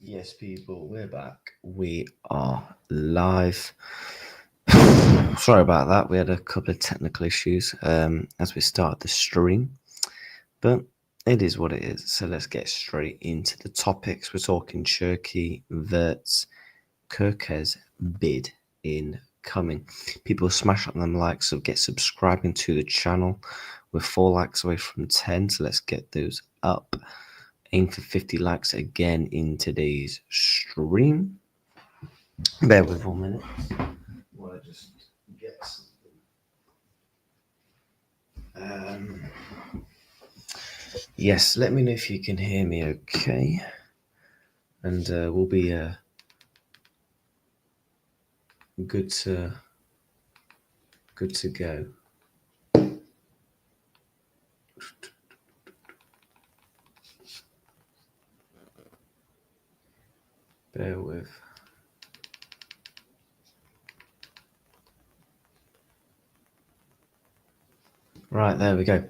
Yes, people, we're back. We are live. Sorry about that. We had a couple of technical issues as we started the stream, but it is what it is. So let's get straight into the topics. We're talking Cherki, Wirtz, Kerkez bid incoming. People smash up them likes, so get subscribing to the channel. We're 4 likes away from 10, so let's get those up. Aim for 50 likes again in today's stream. Bear with 1 minute while I just get something. Yes, let me know if you can hear me okay. And we'll be good to go. Bear with. Right, there we go.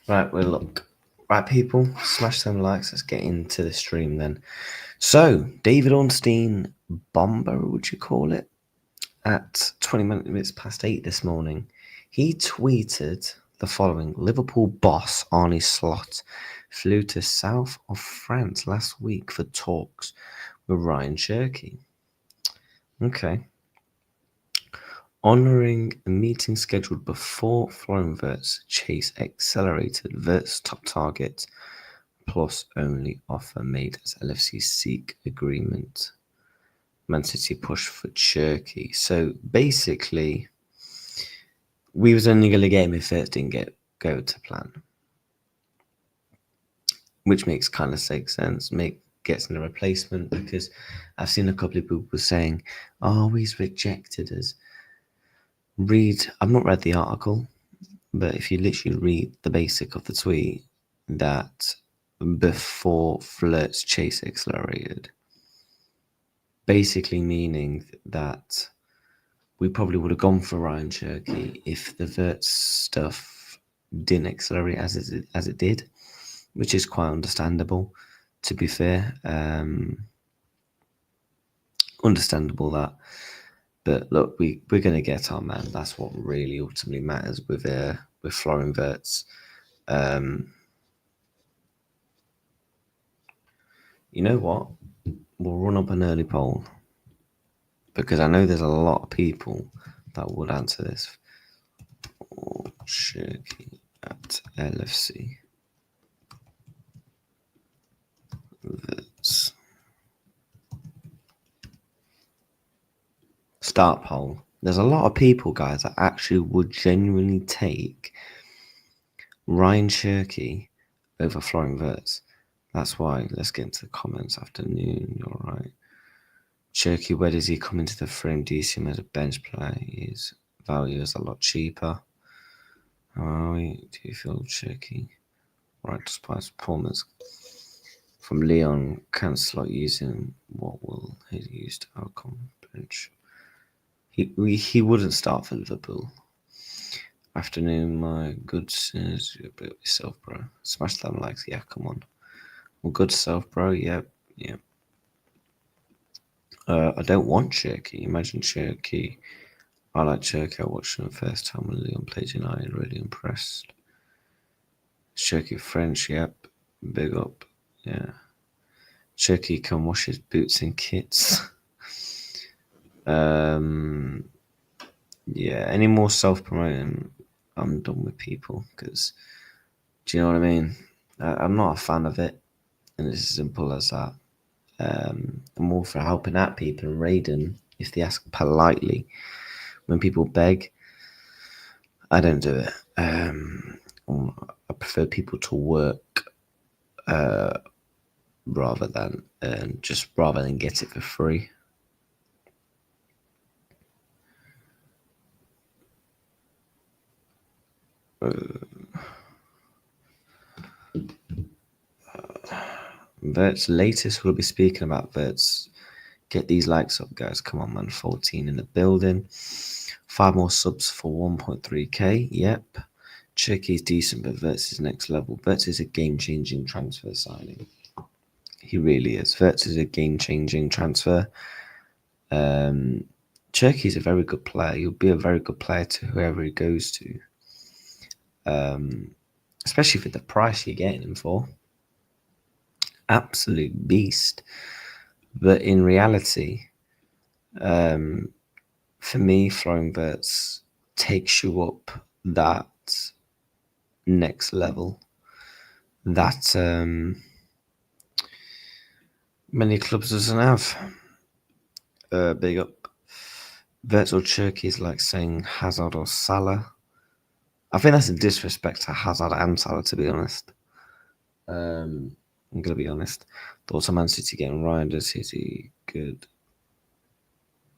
Right, well, look. Right, people, smash them likes. Let's get into the stream then. So, David Ornstein bomber, would you call it? At 20 minutes past 8 this morning, he tweeted the following. Liverpool boss Arne Slot flew to south of France last week for talks with Ryan Cherki. Okay. Honouring a meeting scheduled before Florian Wirtz chase accelerated Wirtz top target plus only offer made as LFC seek agreement. Man City push for Cherki. So basically, we was only going to get him if it didn't go to plan, which makes kind of sense. Gets in a replacement, because I've seen a couple of people saying, "Oh, he's rejected us." I've not read the article, but if you literally read the basic of the tweet, that before Flirt's chase accelerated, basically meaning that we probably would have gone for Ryan Cherki if the Wirtz stuff didn't accelerate as it did, which is quite understandable, to be fair. Understandable that. But look, we're going to get our man. That's what really ultimately matters with Florian Wirtz. You know what? We'll run up an early poll, because I know there's a lot of people that would answer this. Cherki at LFC. Wirtz. Start poll. There's a lot of people, guys, that actually would genuinely take Ryan Cherki over Florian Wirtz. That's why. Let's get into the comments. Afternoon, you're right. Cherki, where does he come into the frame? Do you see him as a bench player? His value is a lot cheaper. How are we? Do you feel Cherki? Right, despite his performance. From Leon, can Slot using what will he use to outcome bench? He wouldn't start for Liverpool. Afternoon, my good sinners. You're a bit yourself, bro. Smash them likes. Yeah, come on. Well, good self, bro. Yep. I don't want Cherki. Imagine Cherki. I like Cherki. I watched him the first time when Leon played United. Really impressed. Cherki French. Yep. Big up. Yeah. Cherki can wash his boots and kits. Yeah. Any more self-promoting? I'm done with people, because, do you know what I mean? I'm not a fan of it, and it's as simple as that. I'm all for helping out people and raiding if they ask politely. When people beg, I don't do it. I prefer people to work rather than get it for free. Wirtz latest, we'll be speaking about Wirtz. Get these likes up, guys. Come on, man. 14 in the building. 5 more subs for 1.3k. Yep. Cherki's decent, but Wirtz is next level. Wirtz is a game-changing transfer signing. He really is. Wirtz is a game-changing transfer. Cherki is a very good player. He'll be a very good player to whoever he goes to. Especially for the price you're getting him for. Absolute beast. But in reality, for me, Florian Wirtz takes you up that next level that many clubs doesn't have. Big up. Wirtz or Cherki is like saying Hazard or Salah. I think that's a disrespect to Hazard and Salah, to be honest. I'm going to be honest. Thoughts on Man City getting Ryan, City good.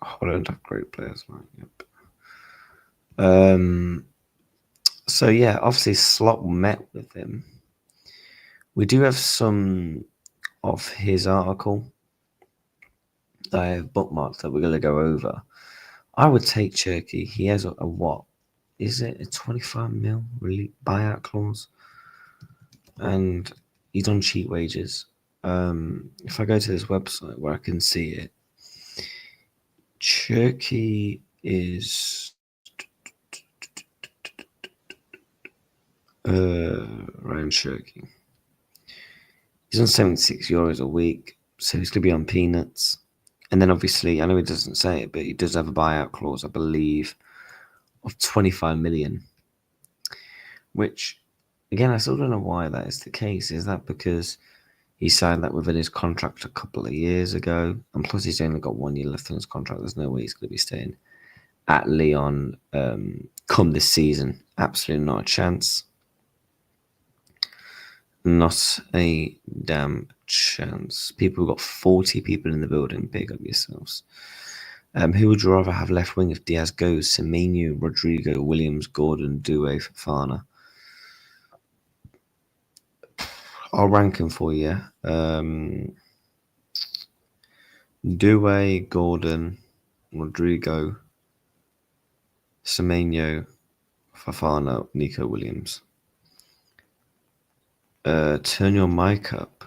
Holland have great players, man. Yep. So yeah, obviously Slot met with him. We do have some of his article that I have bookmarked that we're going to go over. I would take Cherki. He has a what? Is it a 25 mil really buyout clause? And he's on cheap wages. If I go to this website where I can see it, Cherki is Ryan Cherki. He's on €76 a week, so he's going to be on peanuts. And then obviously, I know he doesn't say it, but he does have a buyout clause, I believe, of 25 million. Which, again, I still don't know why that is the case. Is that because he signed that within his contract a couple of years ago? And plus, he's only got 1 year left on his contract. There's no way he's going to be staying at Lyon come this season. Absolutely not a chance. Not a damn chance. People got 40 people in the building. Big up yourselves. Who would you rather have left wing if Diaz goes? Semenyo, Rodrigo, Williams, Gordon, Doué, Fofana. I'll rank them for you. Doué, Gordon, Rodrigo, Semenyo, Fofana, Nico Williams. Turn your mic up.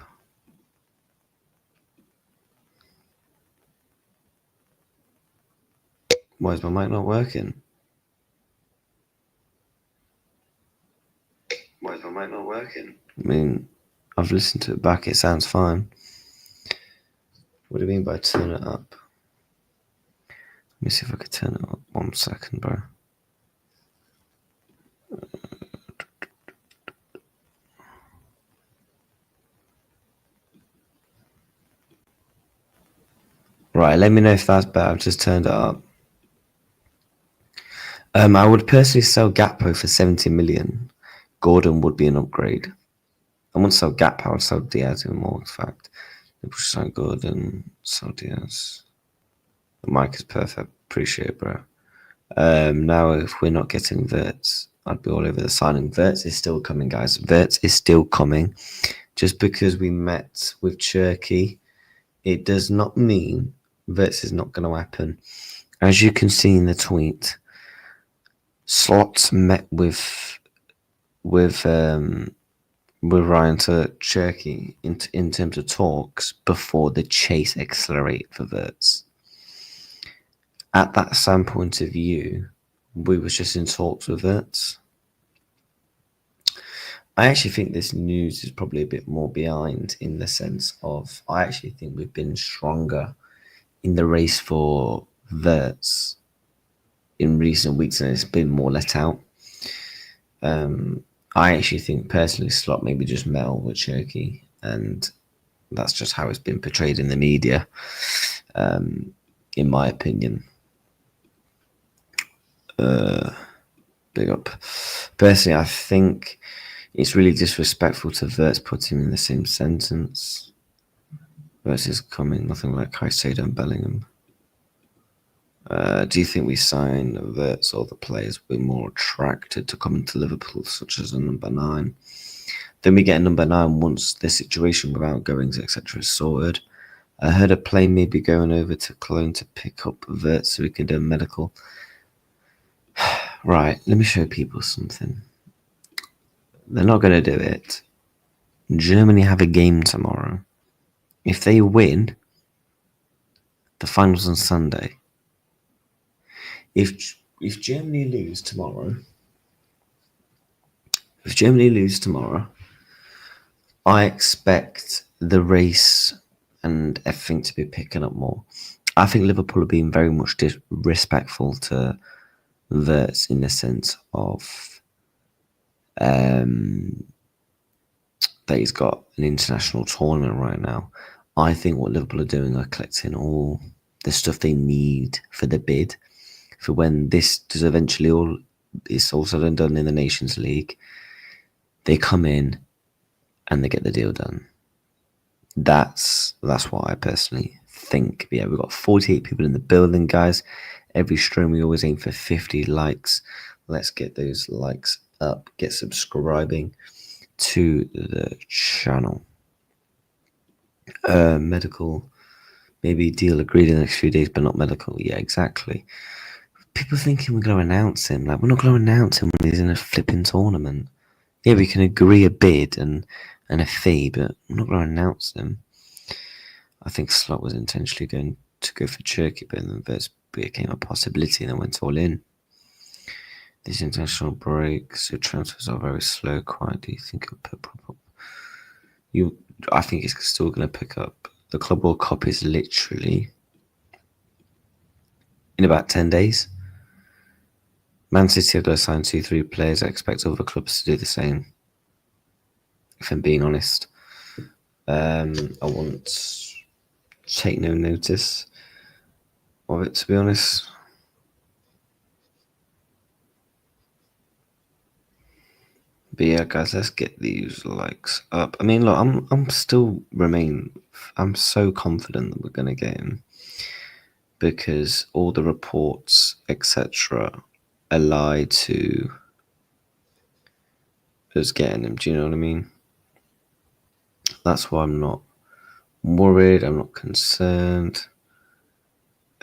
Why is my mic not working? I mean, I've listened to it back. It sounds fine. What do you mean by turn it up? Let me see if I can turn it up. 1 second, bro. Right, let me know if that's better. I've just turned it up. I would personally sell Gakpo for 70 million. Gordon would be an upgrade. I wouldn't sell Gakpo, I would sell Diaz even more, in fact. Liverpool should sign Gordon, sell Diaz. The mic is perfect. Appreciate it, bro. Now, if we're not getting Wirtz, I'd be all over the signing. Wirtz is still coming, guys. Wirtz is still coming. Just because we met with Cherki, it does not mean Wirtz is not going to happen. As you can see in the tweet, Slots met with Ryan Cherki in terms of talks before the chase accelerated for Wirtz. At that standpoint of view, we was just in talks with Wirtz. I actually think this news is probably a bit more behind in the sense of I actually think we've been stronger in the race for Wirtz in recent weeks and it's been more let out. I actually think personally Slot maybe just meddled with Cherki and that's just how it's been portrayed in the media, in my opinion. Big up. Personally, I think it's really disrespectful to Wirtz put him in the same sentence. Wirtz is coming, nothing like Caicedo and Bellingham. Do you think we sign Wirtz or the players will be more attracted to coming to Liverpool, such as a number 9? Then we get a number 9 once the situation with outgoings, etc. is sorted. I heard a plane may be going over to Cologne to pick up Wirtz so we can do a medical. Right, let me show people something. They're not going to do it. Germany have a game tomorrow. If they win, the finals on Sunday. If Germany lose tomorrow, I expect the race and everything to be picking up more. I think Liverpool are being very much disrespectful to Wirtz in the sense of that he's got an international tournament right now. I think what Liverpool are doing are collecting all the stuff they need for the bid for when this does eventually all said and done in the Nations League. They come in and they get the deal done. That's what I personally think. But yeah, we've got 48 people in the building, guys. Every stream we always aim for 50 likes. Let's get those likes up. Get subscribing to the channel. Medical, maybe deal agreed in the next few days, but not medical. Yeah, exactly. People thinking we're going to announce him. Like, we're not going to announce him when he's in a flipping tournament. Yeah, we can agree a bid and a fee, but we're not going to announce him. I think Slot was intentionally going to go for Cherki, but then Wirtz became a possibility and then went all in. These international breaks, your transfers are very slow. Quite, do you think it'll pick up? I think it's still going to pick up. The Club World Cup is literally in about 10 days. Man City are going to sign 2-3 players. I expect other clubs to do the same. If I'm being honest, I won't take no notice of it, to be honest. But yeah, guys, let's get these likes up. I mean, look, I'm so confident that we're gonna get him because all the reports, etc., ally to us getting him. Do you know what I mean? That's why I'm not worried. I'm not concerned.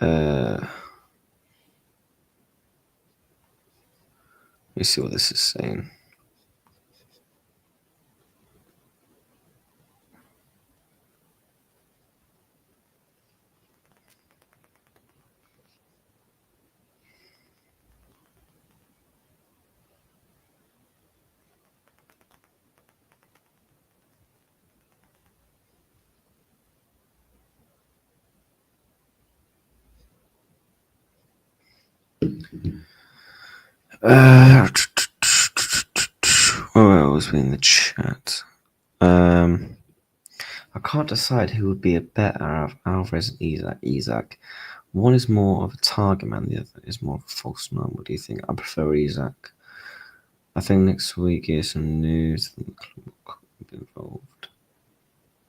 Let me see what this is saying. Where was we in the chat? I can't decide who would be a better out of Alvarez and Isak. One is more of a target man, the other is more of a false nine. What do you think? I prefer Isak. I think next week here's some news that the club will be involved.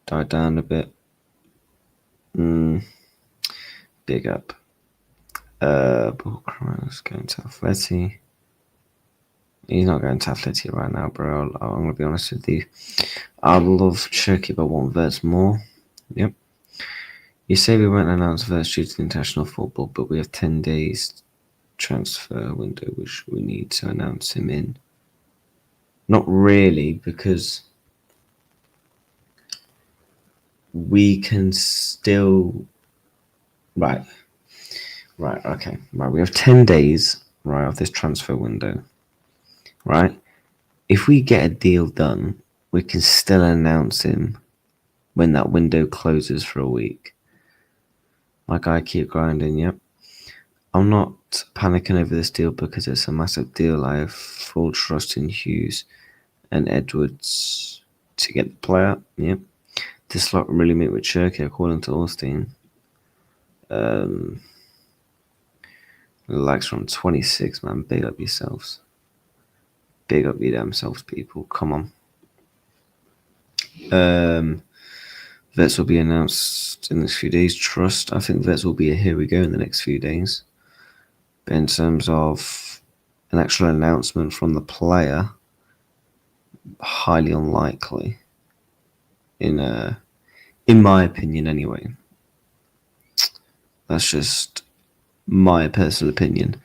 Died down a bit. Big up. Bullcross going to Atleti. He's not going to Atleti right now, bro. I'm going to be honest with you. I love Cherki, but I want Wirtz more. Yep. You say we won't announce Wirtz due to the international football, but we have 10 days transfer window, which we need to announce him in. Not really, because we can still... Right, okay. Right, we have 10 days, right, of this transfer window. Right? If we get a deal done, we can still announce him when that window closes for a week. My guy, keep grinding, yep. I'm not panicking over this deal because it's a massive deal. I have full trust in Hughes and Edwards to get the player, yep. This lot really meet with Cherki, according to Austin. The likes from 26, man. Big up yourselves. Big up your damn selves, people. Come on. Wirtz will be announced in the next few days. Trust. I think Wirtz will be a here we go in the next few days. But in terms of an actual announcement from the player, highly unlikely. In my opinion, anyway. That's just my personal opinion.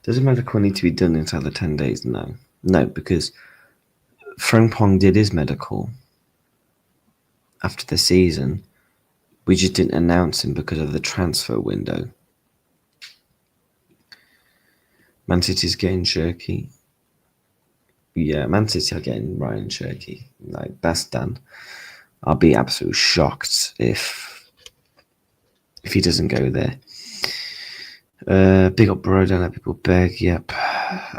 Does a medical need to be done inside the 10 days? No. No, because Frimpong did his medical after the season. We just didn't announce him because of the transfer window. Man City's getting Cherki. Yeah, Man City are getting Ryan Cherki. Like, that's done. I'll be absolutely shocked if he doesn't go there. Big up bro, don't let people beg. Yep.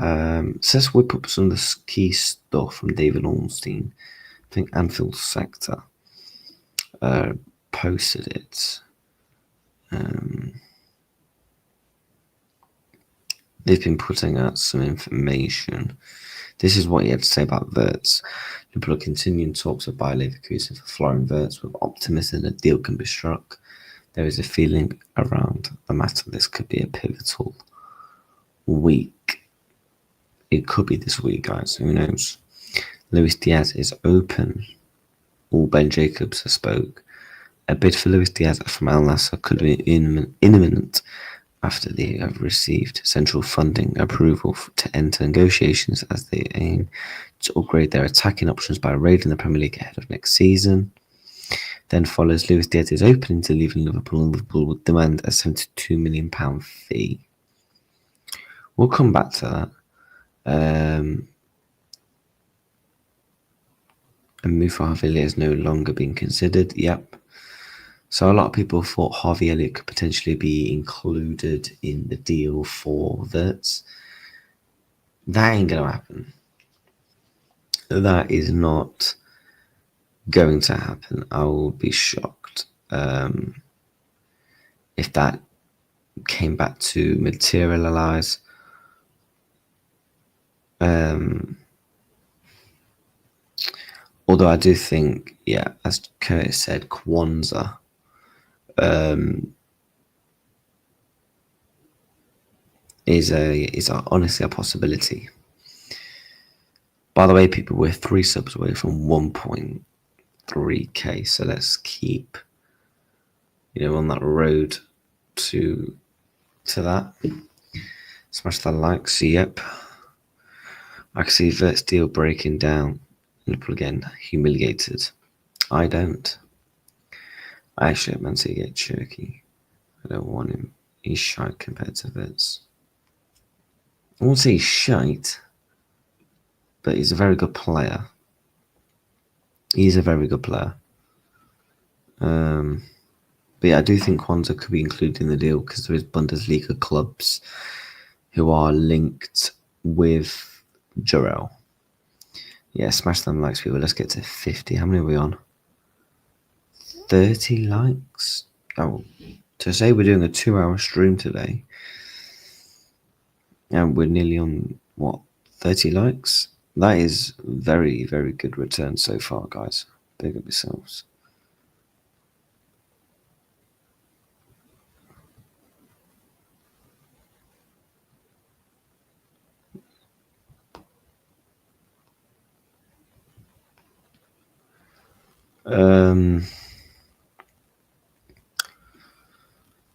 Let's whip up some of the key stuff from David Ornstein. I think Anfield Sector posted it. They've been putting out some information. This is what he had to say about Wirtz. Liverpool are continuing talks with Bayer Leverkusen for Florian Wirtz with optimism that a deal can be struck. There is a feeling around the matter this could be a pivotal week. It could be this week, guys. Who knows? Luis Diaz is open. All Ben Jacobs has spoke. A bid for Luis Diaz from Al Nassr could be imminent after they have received central funding approval to enter negotiations as they aim to upgrade their attacking options by raiding the Premier League ahead of next season. Then follows Luis Diaz's opening to leaving Liverpool, and Liverpool would demand a £72 million fee. We'll come back to that. And Mufa Havili has no longer been considered. Yep. So a lot of people thought Harvey Elliott could potentially be included in the deal for Wirtz. That ain't going to happen. That is not going to happen. I will be shocked if that came back to materialize. Although I do think, yeah, as Curtis said, Kwanzaa is honestly a possibility. By the way, people, we're 3 subs away from 1.3k, so let's keep, on that road to that. Smash that like. See, yep. I can see Wirtz deal breaking down. Liverpool again humiliated. I don't. I actually meant to get Cherki. I don't want him. He's shite compared to Wirtz. I won't say he's shite, but he's a very good player. He's a very good player. But yeah, I do think Kwanzaa could be included in the deal because there is Bundesliga clubs who are linked with Jarrell. Yeah, smash them likes, people. Let's get to 50. How many are we on? 30 likes? Oh, to say we're doing a 2-hour stream today, and we're nearly on, 30 likes? That is very, very good return so far, guys. Big up yourselves.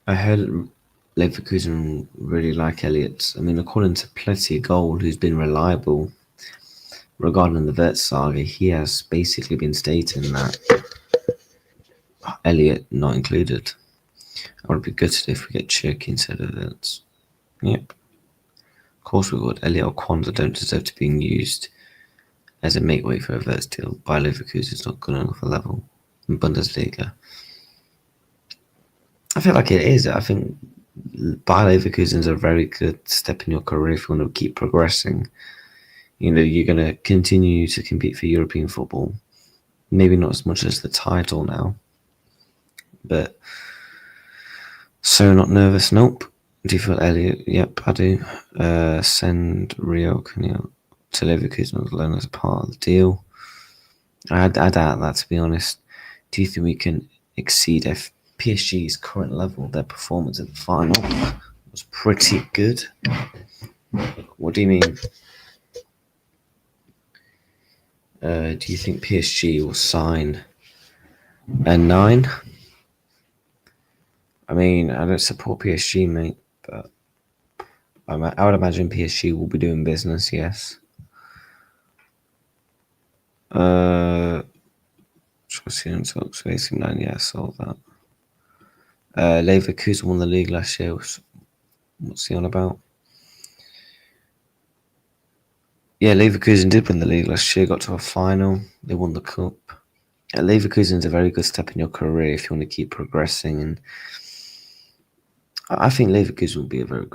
I heard Leverkusen really like Elliott. I mean, according to Pletty Gold, who's been reliable regarding the Wirtz saga, he has basically been stating that Elliott not included. I would be gutted if we get Cherki instead of Wirtz. Yep. Of course we would. Elliott or Kwanzaa don't deserve to be used as a make-weight for a Wirtz deal. Bayer Leverkusen is not good enough a level in Bundesliga. I feel like it is. I think Bayer Leverkusen is a very good step in your career if you want to keep progressing. You're going to continue to compete for European football. Maybe not as much as the title now. But so not nervous? Nope. Do you feel Elliott? Yep, I do. Send Rio Canio to Leverkusen alone as a part of the deal. I doubt that, to be honest. Do you think we can exceed PSG's current level? Their performance at the final was pretty good. What do you mean? Do you think PSG will sign a 9? I mean, I don't support PSG, mate, but I would imagine PSG will be doing business, yes. Chelsea and talks, AC Milan, yeah, I saw that. Leverkusen won the league last year. What's he on about? Yeah, Leverkusen did win the league last year, got to a final. They won the cup. Leverkusen is a very good step in your career if you want to keep progressing. And I think Leverkusen will be a very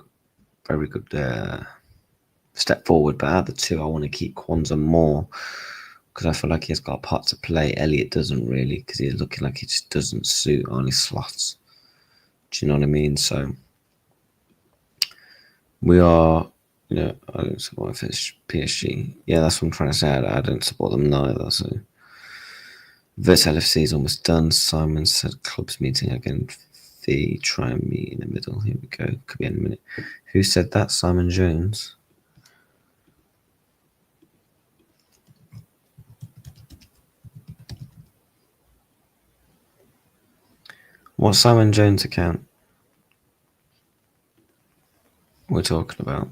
good step forward. But out of the two, I want to keep Kwanzaa more because I feel like he's got a part to play. Elliot doesn't really because he's looking like he just doesn't suit on his slots. Do you know what I mean? So we are, I don't support PSG. Yeah, that's what I'm trying to say. I don't support them neither. So Wirtz LFC is almost done. Simon said clubs meeting again. Try and meet in the middle. Here we go. Could be any minute. Who said that? Simon Jones. What Simon Jones account we're talking about?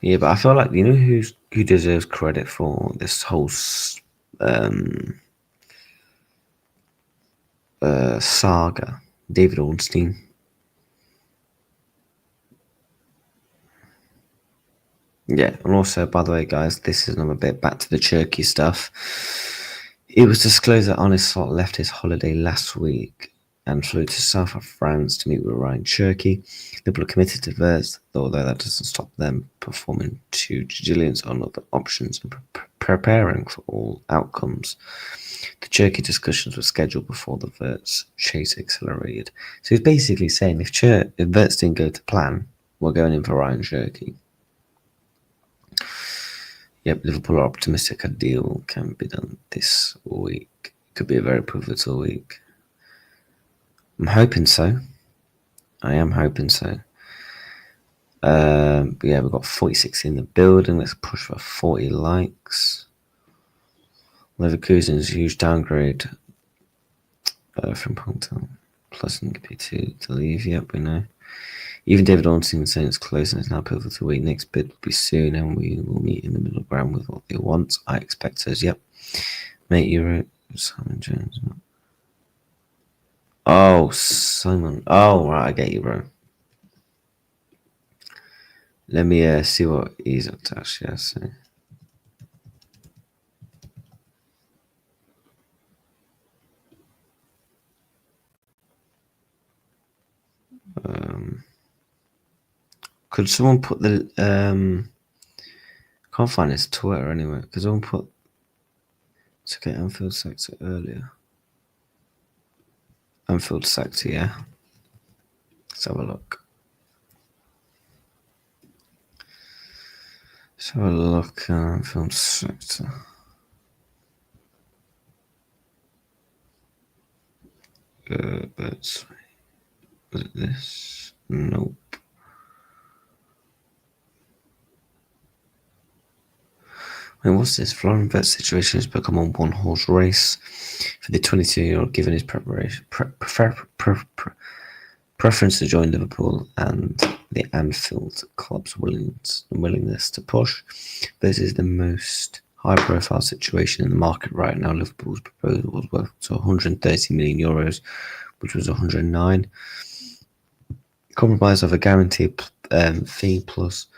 Yeah, but I feel like who deserves credit for this whole saga? David Ornstein. Yeah, and also, by the way, guys, this is another bit back to the Cherki stuff. It was disclosed that Onisot left his holiday last week and flew to south of France to meet with Ryan Cherki. Liverpool are committed to Wirtz, although that doesn't stop them performing due diligence on other options and preparing for all outcomes. The Cherki discussions were scheduled before the Wirtz chase accelerated. So he's basically saying if Wirtz didn't go to plan, we're going in for Ryan Cherki. Yep, Liverpool are optimistic a deal can be done this week. Could be a very pivotal week. I'm hoping so. I am hoping so. But yeah, we've got 46 in the building. Let's push for 40 likes. Leverkusen's a huge downgrade from Punktown. Plus NP2 to leave. Yep, we know. Even David Ornstein saying it's close and it's now pivotal week. Next bid will be soon and we will meet in the middle ground with what they want. I expect says, yep. Mate, you wrote Simon Jones. Oh, Simon. Oh, right, I get you, bro. Let me see what he's up to actually. I see. Could someone put the can't find his Twitter anyway. Could someone put to get Anfield sector earlier? Anfield sector, yeah. Let's have a look. Let's have a look. Anfield sector. Was it this? Nope. I mean, what's this? Florian Wirtz situation has become a one-horse race for the 22-year-old, given his preference to join Liverpool and the Anfield club's willingness to push. This is the most high-profile situation in the market right now. Liverpool's proposal was worth to 130 million euros, which was 109. Compromise of a guaranteed fee plus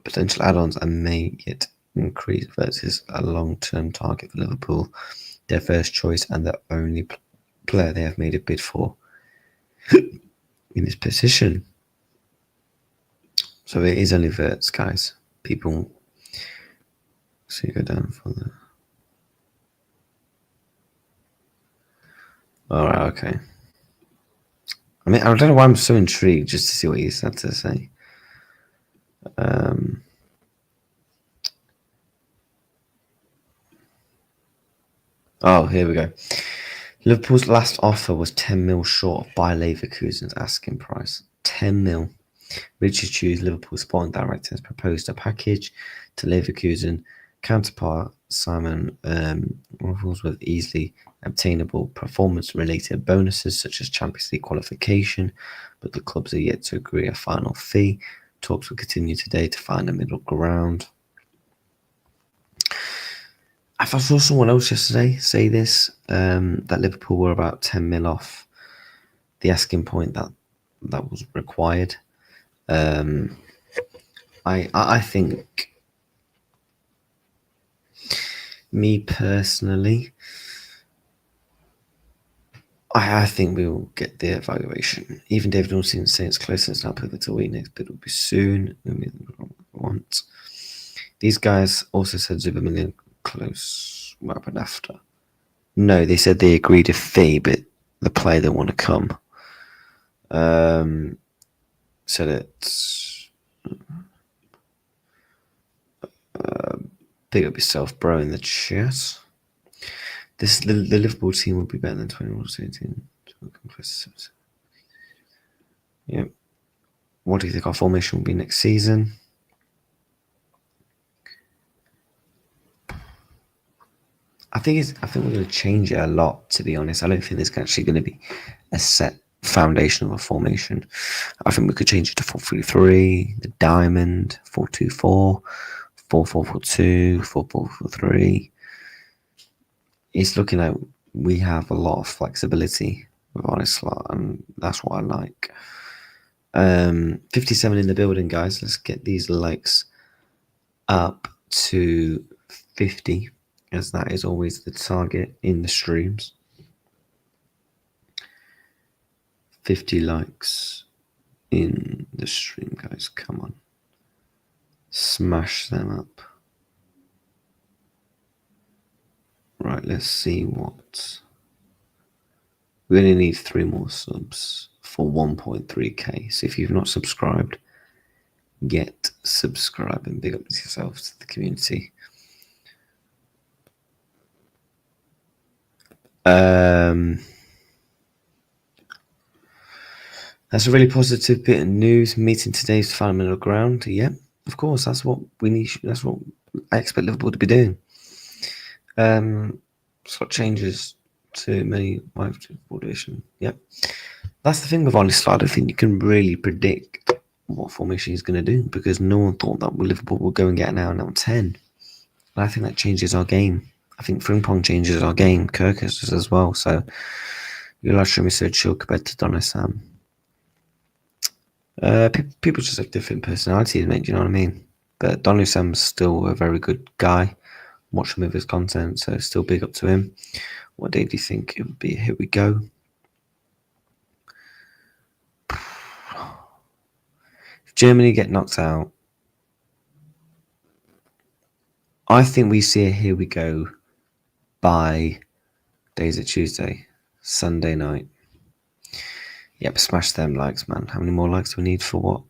potential add-ons and make it increase versus a long-term target for Liverpool, their first choice and the only player they have made a bid for in this position. So it is only Wirtz, guys. People, so you go down for the. All right, okay. I mean, I don't know why I'm so intrigued just to see what he's had to say. Oh, here we go. Liverpool's last offer was 10 mil short of Bayer Leverkusen's asking price. 10 mil. Richard Hughes, Liverpool sporting director, has proposed a package to Leverkusen counterpart Simon rules with easily obtainable performance-related bonuses such as Champions League qualification, but the clubs are yet to agree a final fee. Talks will continue today to find a middle ground. I saw someone else yesterday say this, that Liverpool were about 10 mil off the asking point that was required. I think, me personally, I think we will get the evaluation. Even David Ornstein saying it's close, it's not pivotal week. Next bid will be soon. Want. These guys also said Zuba close. What happened after? No, they said they agreed a fee, but the player didn't want to come. Said it's big up yourself, bro, in the chat. The Liverpool team will be better than 2018. Yep. What do you think our formation will be next season? I think we're going to change it a lot, to be honest. I don't think there's actually going to be a set foundation of a formation. I think we could change it to 4-3-3, the diamond, 4-2-4, 4-4-2, 4-4-3. It's looking like we have a lot of flexibility with Onislat, and that's what I like. 57 in the building, guys. Let's get these likes up to 50, as that is always the target in the streams. 50 likes in the stream, guys. Come on. Smash them up. Right, let's see what... We only need 3 more subs for 1.3k. So if you've not subscribed, get subscribed and big up yourselves to the community. That's a really positive bit of news. Meeting today to find a middle ground. Yep, of course. That's what we need. That's what I expect Liverpool to be doing. Slot changes to many formation. Yep. That's the thing with Onislat. I don't think you can really predict what formation he's going to do, because no one thought that Liverpool would go and get an hour now 10. And I think that changes our game. I think Frimpong changes our game. Kerkez does as well. So you'll actually be so chill compared to Donisam. People just have different personalities, mate. Do you know what I mean? But Donusam's still a very good guy. Watch some of his content, so still big up to him. What day do you think it would be? Here we go. If Germany get knocked out, I think we see a here we go by days at Tuesday, Sunday night. Yep, smash them likes, man. How many more likes do we need for what?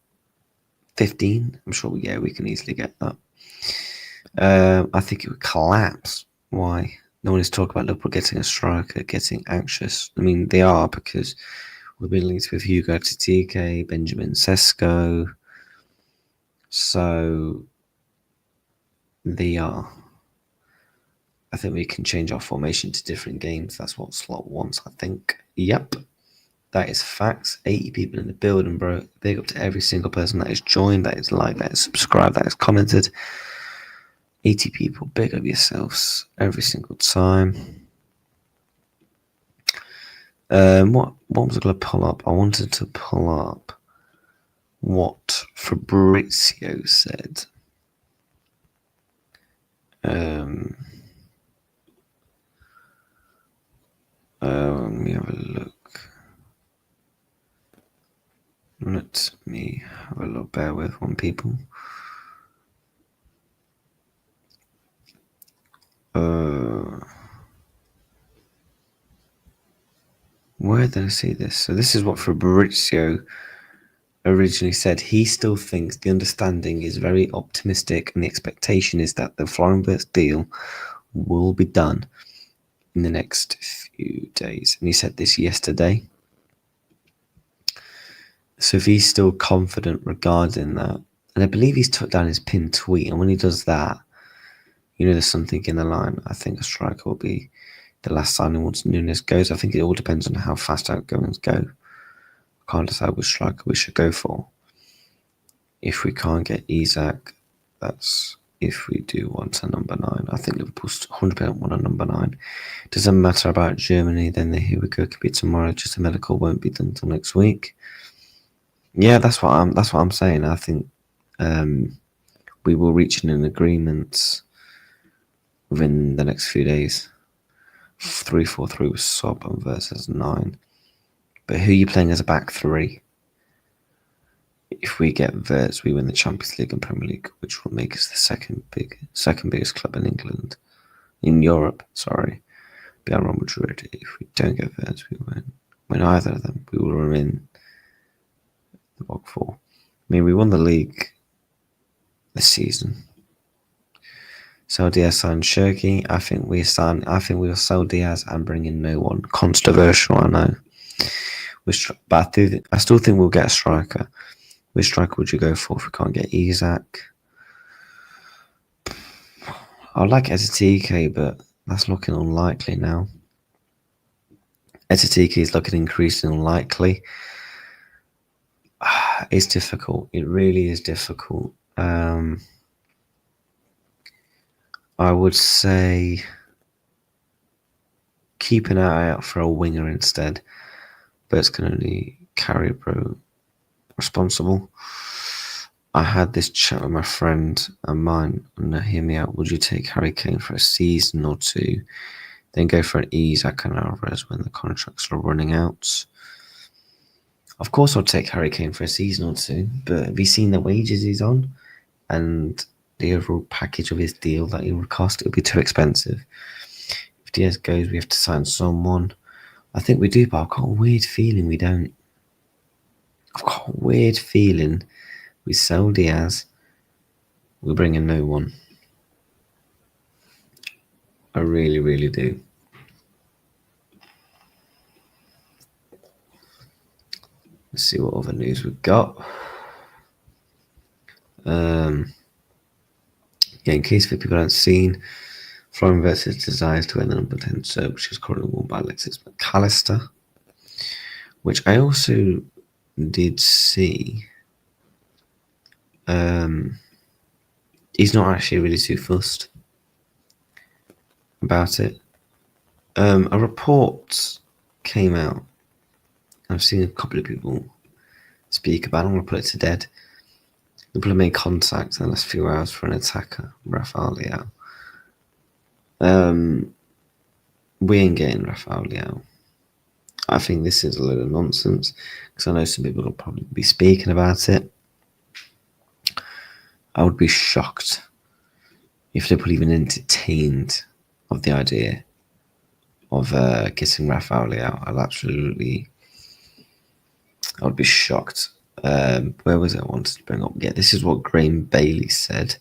15? I'm sure we can easily get that. I think it would collapse. Why? No one is talking about Liverpool getting a striker, getting anxious. I mean, they are, because we've been linked with Hugo Ekitike, Benjamin Sesko. So they are. I think we can change our formation to different games. That's what Slot wants, I think. Yep. That is facts. 80 people in the building, bro. Big up to every single person that is joined, that is liked, that is subscribed, that is commented. 80 people. Big up yourselves every single time. What was I going to pull up? I wanted to pull up what Fabrizio said. Let me have a look. Let me have a look. Bear with one, people. Where did I see this? So this is what Fabrizio originally said. He still thinks the understanding is very optimistic, and the expectation is that the Florian Wirtz deal will be done in the next few days. And he said this yesterday. So if he's still confident regarding that, and I believe he's took down his pinned tweet, and when he does that, there's something in the line. I think a striker will be the last signing once Nunes goes. I think it all depends on how fast outgoings go. I can't decide which striker we should go for. If we can't get Isak, that's if we do want a number 9. I think Liverpool's 100% want a number 9. Doesn't matter about Germany, then the here we go could be tomorrow. Just a medical won't be done until next week. Yeah, that's what I'm saying. I think we will reach an agreement within the next few days. 3-4-3 with Sob versus 9. But who are you playing as a back 3? If we get Wirtz, we win the Champions League and Premier League, which will make us the second biggest club in England, in Europe. Sorry, beyond Real Madrid. If we don't get Wirtz, we won't win either of them. We will remain the bottom 4. I mean, we won the league this season. Sell Diaz and Cherki. I think we'll sell Diaz and bring in no one. Controversial, I know. But I still think we'll get a striker. Which striker would you go for if we can't get Isak? I like Ekitike, but that's looking unlikely now. Ekitike is looking increasingly unlikely. It's difficult. It really is difficult. I would say keep an eye out for a winger instead. But it's going to only carry Bro responsible. I had this chat with my friend and mine, and hear me out. Would you take Harry Kane for a season or 2, then go for an Isak and Alvarez when the contracts are running out? Of course, I'll take Harry Kane for a season or 2, but have you seen the wages he's on and the overall package of his deal that he would cost? It would be too expensive. If Diaz goes, we have to sign someone. I think we do, but I've got a weird feeling we don't. I've got a weird feeling we sell Diaz, we bring in no one. I really, really do. Let's see what other news we've got. In case for people haven't seen, Florian Wirtz desires to win the number 10 serve, which is currently won by Alexis McAllister, which I also did see. He's not actually really too fussed about it. A report came out. I've seen a couple of people speak about it. I'm going to put it to dead. Liverpool have made contact in the last few hours for an attacker, Rafael Leao. We ain't getting Rafael Leao. I think this is a load of nonsense, because I know some people will probably be speaking about it. I would be shocked if Liverpool even entertained of the idea of getting Rafael Leao. I would be shocked. Where was it I wanted to bring up? Yeah, this is what Graham Bailey said.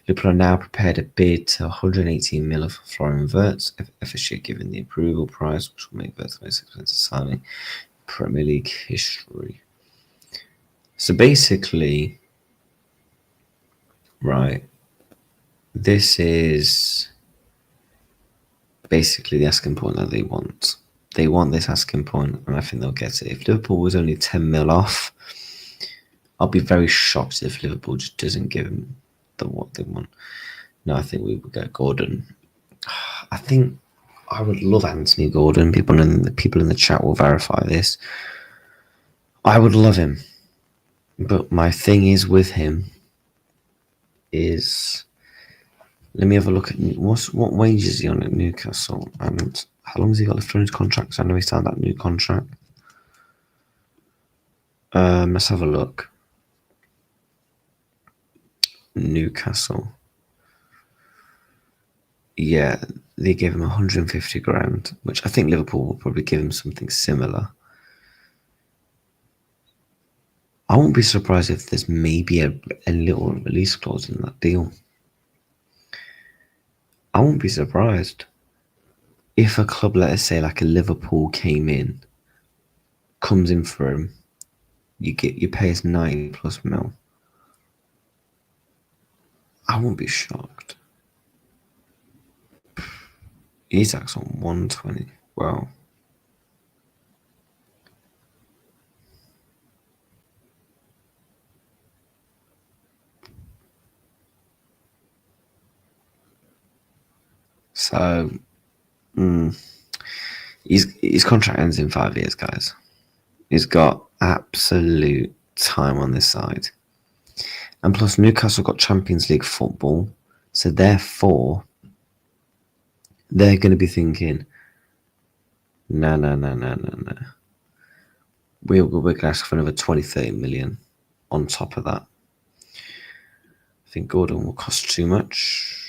Liverpool are now prepared to bid to 118 million for Florian Wirtz if FSG given the approval price, which will make Wirtz the most expensive signing in Premier League history. So basically, right, this is basically the asking point that they want. They want this asking point, and I think they'll get it. If Liverpool was only 10 mil off, I'll be very shocked if Liverpool just doesn't give them what they want. No, I think we would get Gordon. I think I would love Anthony Gordon. People in the chat will verify this. I would love him, but my thing is with him is, let me have a look at what wages is he on at Newcastle, and how long has he got left on his contract? So I know he signed that new contract. Let's have a look. Newcastle. Yeah, they gave him 150 grand, which I think Liverpool will probably give him something similar. I won't be surprised if there's maybe a little release clause in that deal. I won't be surprised if a club, let us say like a Liverpool comes in for him, you pay us 90 plus mil. I won't be shocked. Isak's on 120. Wow. So, his contract ends in 5 years, guys. He's got absolute time on this side. And plus, Newcastle got Champions League football. So, therefore, they're going to be thinking, no. We're going to ask for another 20, 30 million on top of that. I think Gordon will cost too much.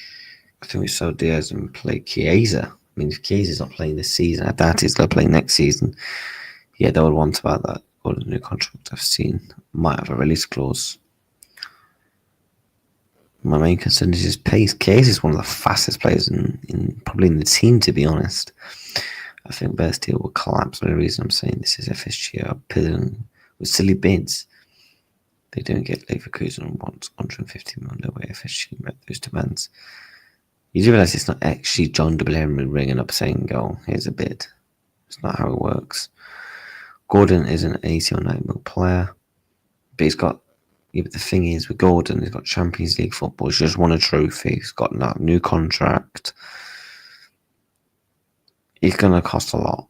I think we sell Diaz and play Chiesa. I mean, if Chiesa's not playing this season, I doubt he's going to play next season. Yeah, they would want about that. Or the new contract I've seen might have a release clause. My main concern is his pace. Kerkez is one of the fastest players in probably in the team, to be honest. I think Best will collapse. The only reason I'm saying this is FSG are piddling with silly bids. They don't get Leverkusen on 150 million the way FSG met those demands. You do realise it's not actually John de Blair ringing up saying, "Oh, here's a bid." It's not how it works. Gordon is an 80 or 90 mil player, but he's got. Yeah, but the thing is, with Gordon, he's got Champions League football. He's just won a trophy. He's got that new contract. He's going to cost a lot.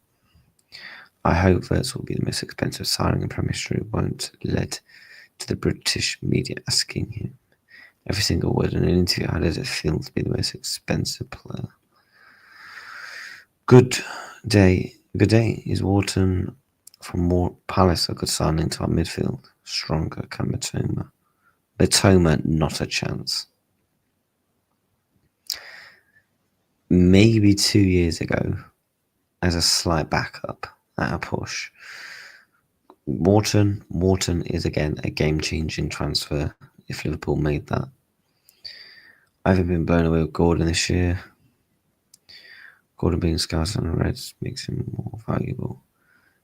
I hope Wirtz will be the most expensive signing in Premier League. Won't lead to the British media asking him every single word in an interview. How does it feel to be the most expensive player? Good day. Is Wharton from Palace a good signing to our midfield? Stronger can Matoma. Matoma, not a chance. Maybe 2 years ago, as a slight backup at a push. Wharton is again a game-changing transfer if Liverpool made that. I haven't been blown away with Gordon this year. Gordon being Scouts and Reds makes him more valuable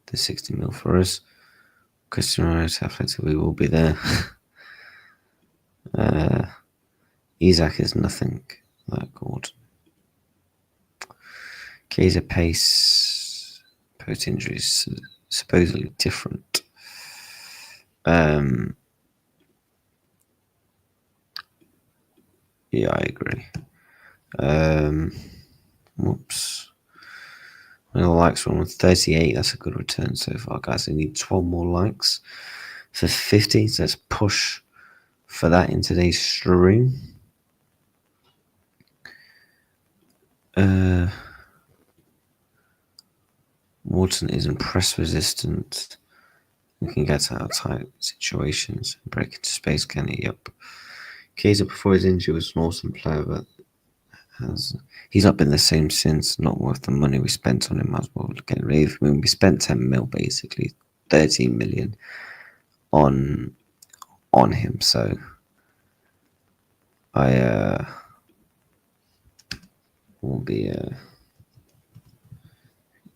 than 60 mil for us. Christian Rose athletic, we will be there. Isak is nothing like Gordon. Chiesa pace post injuries supposedly different. Yeah, I agree. Whoops. The likes were on 38. That's a good return so far, guys. We need 12 more likes for 50. So let's push for that in today's stream. Wharton isn't press resistant. We can get out of tight situations and break into space, can he? Yep. Chiesa before his injury was an awesome player, but he's not been the same since. Not worth the money we spent on him. As well get rid of him. I mean, we spent 10 mil basically, 13 million on him. So I will be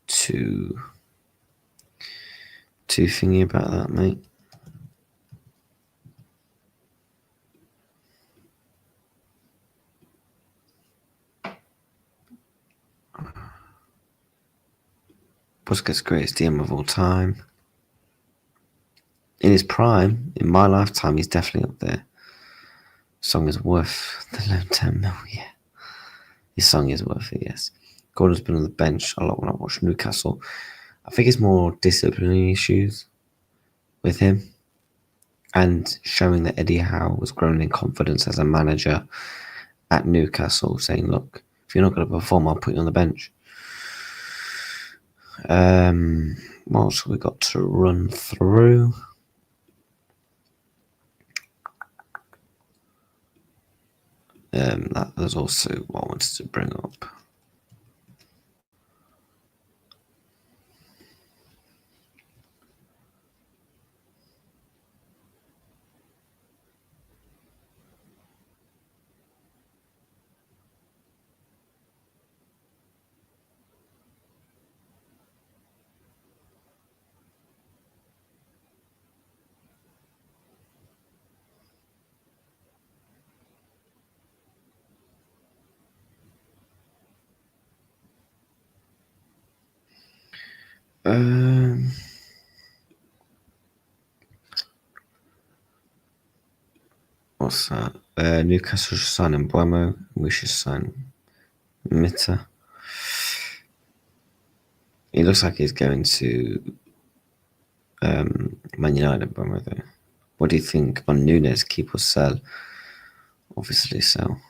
too thingy about that, mate. Busquets' greatest DM of all time. In his prime, in my lifetime, he's definitely up there. Song is worth the loan 10 mil, yeah. His song is worth it, yes. Gordon's been on the bench a lot when I watched Newcastle. I think it's more disciplinary issues with him and showing that Eddie Howe was growing in confidence as a manager at Newcastle, saying, look, if you're not going to perform, I'll put you on the bench. What else have we got to run through? That was also what I wanted to bring up. What's that? Newcastle should sign Mbuemo. We should sign Mitta. He looks like he's going to Man United, Mbuemo, though. What do you think on Nunes? Keep or sell? Obviously sell.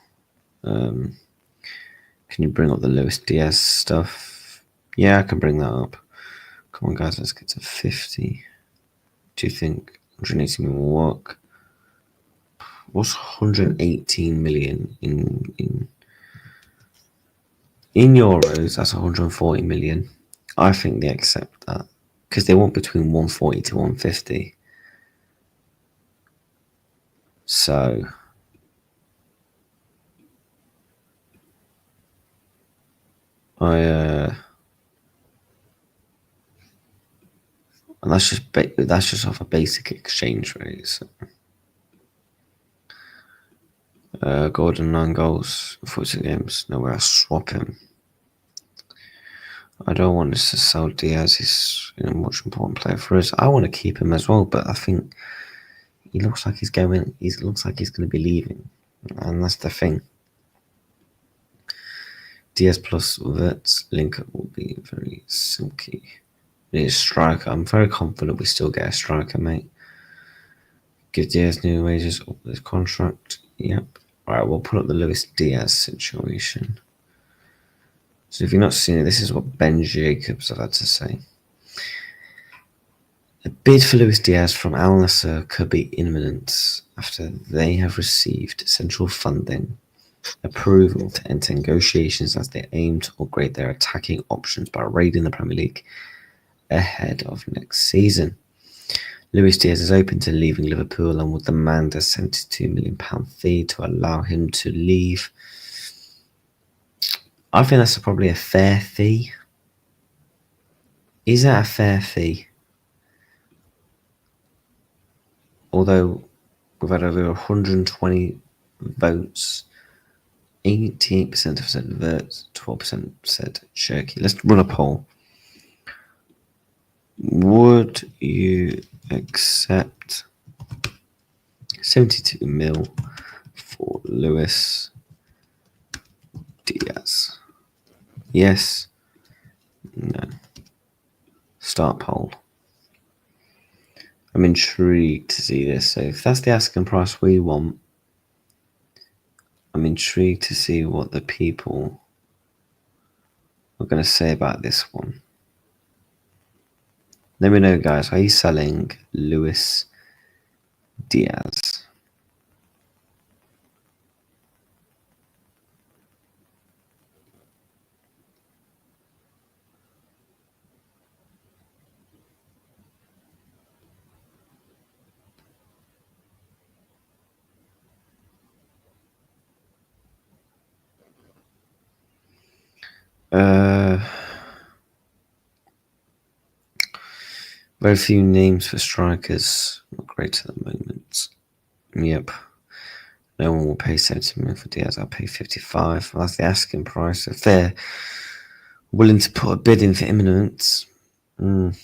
Can you bring up the Luis Diaz stuff? Yeah, I can bring that up. Come on, guys, let's get to 50. Do you think 180 million will work? What's 118 million in euros? That's 140 million. I think they accept that because they want between 140 to 150. So and that's just off a basic exchange rate. So. Gordon 9 goals, 42 games. Nowhere else. Swap him. I don't want us to sell Diaz. He's a much important player for us. I want to keep him as well, but I think he looks like he's going. He looks like he's going to be leaving, and that's the thing. Diaz plus Wirtz link will be very silky. Need a striker. I'm very confident we still get a striker, mate. Give Diaz new wages up this contract. Yep. Alright, we'll put up the Luis Diaz situation. So if you've not seen it, this is what Ben Jacobs have had to say. A bid for Luis Diaz from Al Nassr could be imminent after they have received central funding approval to enter negotiations as they aim to upgrade their attacking options by raiding the Premier League ahead of next season. Luis Diaz is open to leaving Liverpool and would demand a £72 million fee to allow him to leave. I think that's probably a fair fee. Is that a fair fee? Although we've had over 120 votes, 88% have said Wirtz, 12% said Cherki. Let's run a poll. Would you accept 72 mil for Luis Diaz? Yes. No. Start poll. I'm intrigued to see this. So if that's the asking price we want, I'm intrigued to see what the people are going to say about this one. Let me know, guys. Are you selling Luis Diaz? Very few names for strikers. Not great at the moment. Yep. No one will pay 70 million for Diaz. I'll pay 55. Well, that's the asking price. If they're willing to put a bid in for imminent, Barca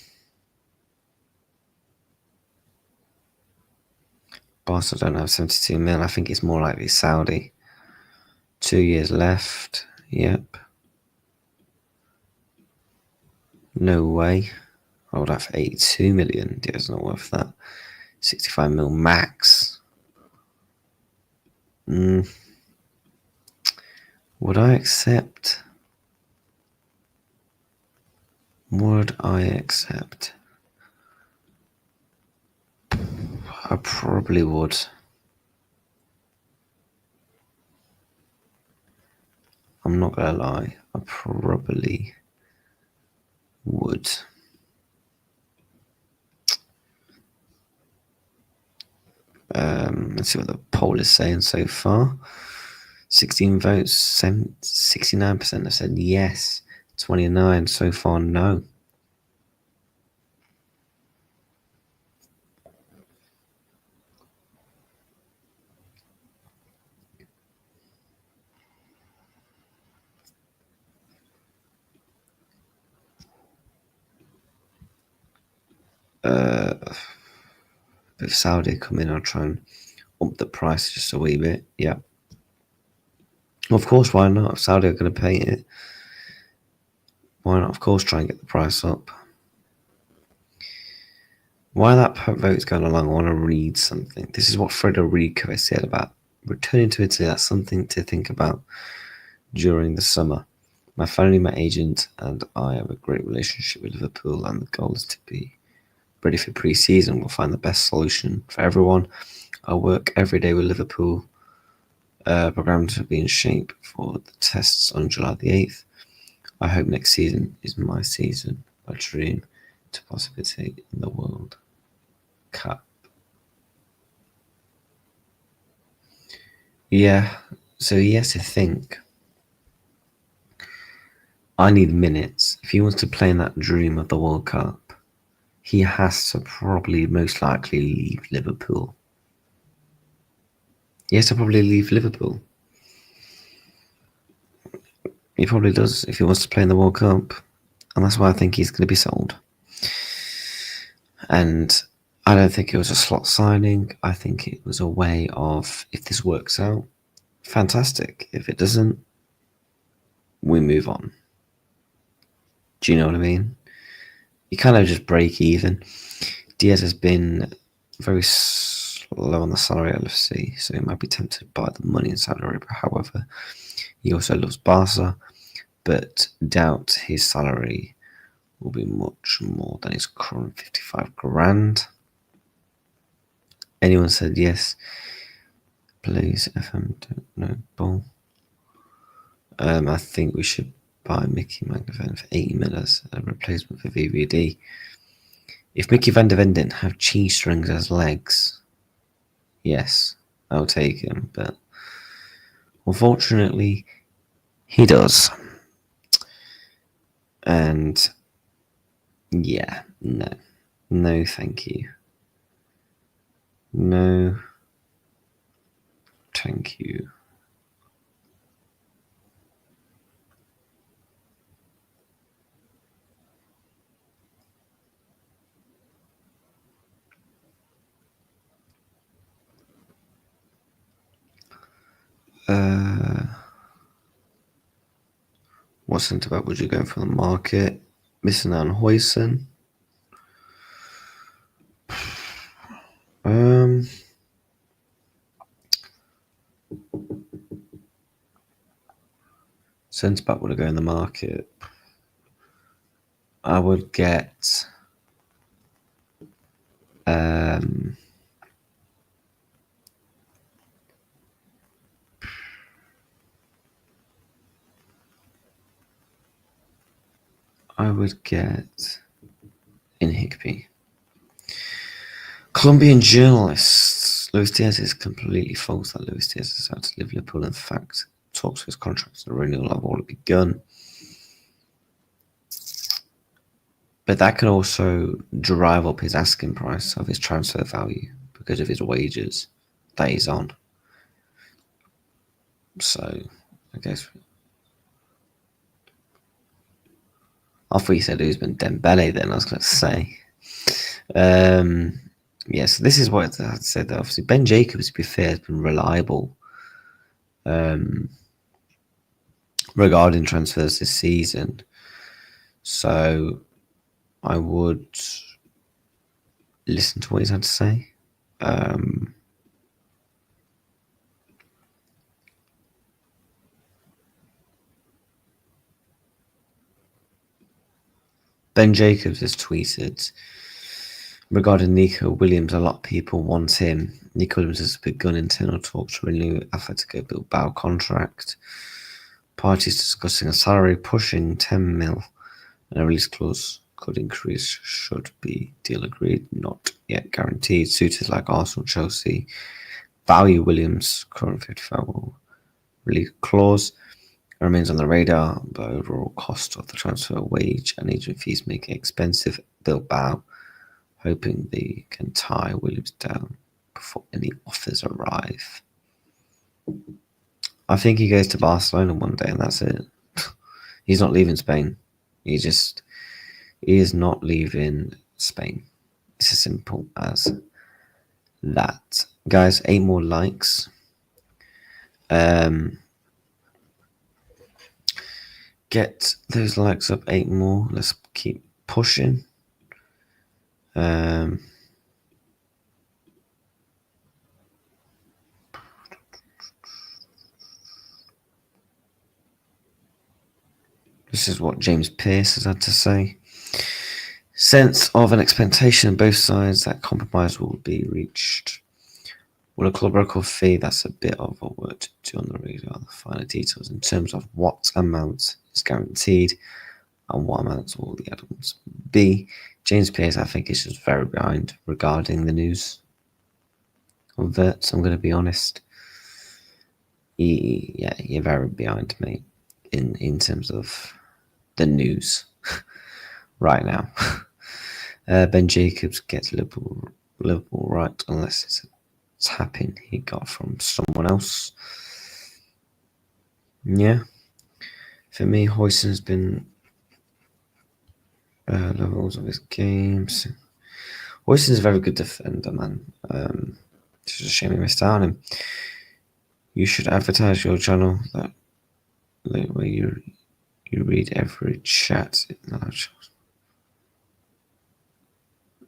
don't have 72 million. I think it's more likely Saudi. 2 years left. Yep. No way. I would have 82 million. Diaz not worth that. 65 mil max. Would I accept? Would I accept? I probably would. I'm not gonna lie. I probably would. Let's see what the poll is saying so far. 16 votes, 69% have said yes. 29 so far no. If Saudi come in, I'll try and up the price just a wee bit. Yeah. Of course, why not? If Saudi are going to pay it, why not? Of course, try and get the price up. While that vote is going along, I want to read something. This is what Federico said about returning to Italy. That's something to think about during the summer. My family, my agent, and I have a great relationship with Liverpool, and the goal is to be ready for pre-season. We'll find the best solution for everyone. I work every day with Liverpool, programmed to be in shape for the tests on July the 8th. I hope next season is my season. I dream to participate in the World Cup. Yeah, so he has to think. I need minutes. If he wants to play in that dream of the World Cup, he has to probably most likely leave Liverpool. He has to probably leave Liverpool. He probably does if he wants to play in the World Cup. And that's why I think he's going to be sold. And I don't think it was a slot signing. I think it was a way of, if this works out, fantastic. If it doesn't, we move on. Do you know what I mean? You kind of just break even. Diaz has been very slow on the salary at LFC, so he might be tempted by the money in Saudi Arabia. However, he also loves Barca, but doubt his salary will be much more than his current 55 grand. Anyone said yes? Please, FM, don't know ball. I think we should buy Mickey Magnavan for 80 million as a replacement for VVD. If Mickey van der Ven didn't have cheese strings as legs, yes, I'll take him, but unfortunately, he does. And yeah, no, thank you. No, thank you. What centre back would you go for the market? Missing out on Hoyson. Centre back would I go in the market? I would get in Higby. Colombian journalists. Luis Diaz is completely false that Luis Diaz is out to leave Liverpool. In fact, talks for his contract and renewal have already begun. But that can also drive up his asking price of his transfer value because of his wages that he's on. So, I guess I thought you said Usman Dembele then, I was going to say. Yes, this is what I said. Obviously, Ben Jacobs, to be fair, has been reliable regarding transfers this season. So I would listen to what he's had to say. Ben Jacobs has tweeted regarding Nico Williams, a lot of people want him. Nico Williams has begun internal talks to renew Atletico Bilbao contract. Parties discussing a salary pushing 10 mil and a release clause could increase should be deal agreed, not yet guaranteed. Suitors like Arsenal, Chelsea value Williams' current 55 release clause remains on the radar, but overall cost of the transfer, wage and agent fees make it expensive. Bilbao hoping they can tie Williams down before any offers arrive. I think he goes to Barcelona one day and that's it. He's not leaving Spain. He is not leaving Spain. It's as simple as that. Guys, 8 more likes. Get those likes up 8 more. Let's keep pushing. This is what James Pearce has had to say. Sense of an expectation on both sides that compromise will be reached. Will a club record fee? That's a bit of a word to do on the radio. The finer details in terms of what amount is guaranteed and what amounts will the add-ons be. James Pearce, I think, is just very behind regarding the news of Wirtz. I'm going to be honest. You're very behind, mate, in terms of the news right now. Ben Jacobs gets Liverpool right, unless it's a tapping he got from someone else. Yeah. For me, Hoyson's been levels of his games. Hoyson's a very good defender, man. It's just a shame he missed out on him. You should advertise your channel that where you read every chat.